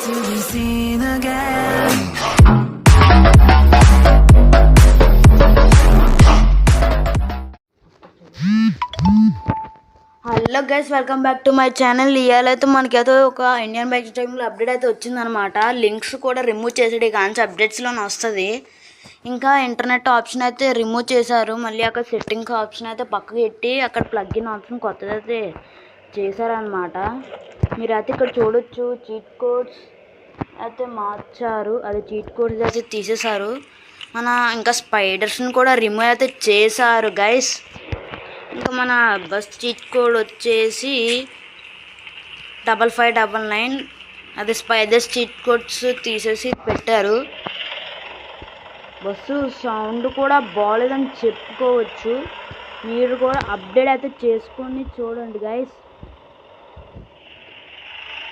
to be seen again. Hello guys, welcome back to my channel. ఇవాళైతే మనకైతే ఒక Indian bike టైంలో update అయితే వచ్చిందనమాట. లింక్స్ కూడా రిమూవ్ చేసాడు, కానీ అప్డేట్స్లోనే వస్తుంది. ఇంకా ఇంటర్నెట్ ఆప్షన్ అయితే రిమూవ్ చేశారు. మళ్ళీ అక్కడ సెట్టింగ్స్ ఆప్షన్ అయితే పక్కకు పెట్టి అక్కడ ప్లగ్ ఇన్ ఆప్షన్ కొత్తదైతే చేశారనమాట. మీరైతే ఇక్కడ చూడొచ్చు, చీట్ కోడ్స్ అయితే మార్చారు. అది చీట్ కోడ్స్ అయితే తీసేశారు. ఇంకా స్పైడర్స్ని కూడా రిమూవ్ అయితే చేశారు గైస్. ఇంకా మన బస్ చీట్ కోడ్ వచ్చేసి 5599. అది స్పైడర్స్ చీట్ కోడ్స్ తీసేసి పెట్టారు. బస్సు సౌండ్ కూడా బాగాలేదని చెప్పుకోవచ్చు. మీరు కూడా అప్డేట్ అయితే చేసుకొని చూడండి గైస్.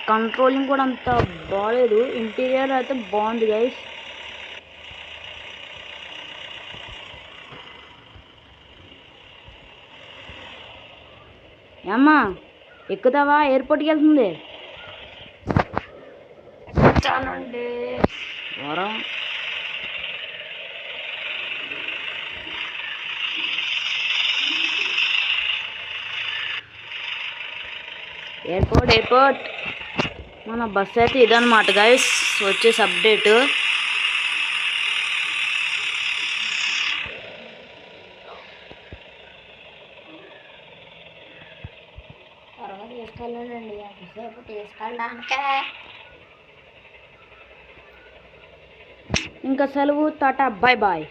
కంట్రోలింగ్ కూడా అంత బాగాలేదు. ఇంటీరియర్ అయితే బాగుంది గైస్. ఏమ్మా, ఎక్కుతావా? ఎయిర్పోర్ట్కి వెళ్తుంది. చాలండి వరం ఎయిర్పోర్ట్ మన బస్ అయితే ఇదన్నమాట గైస్, వచ్చేసి అప్డేట్. త్వరగా తీసుకెళ్ళండి, ఎంతసేపు తీసుకెళ్ళడానికే. ఇంకా సెలవు, టాటా, బాయ్ బాయ్.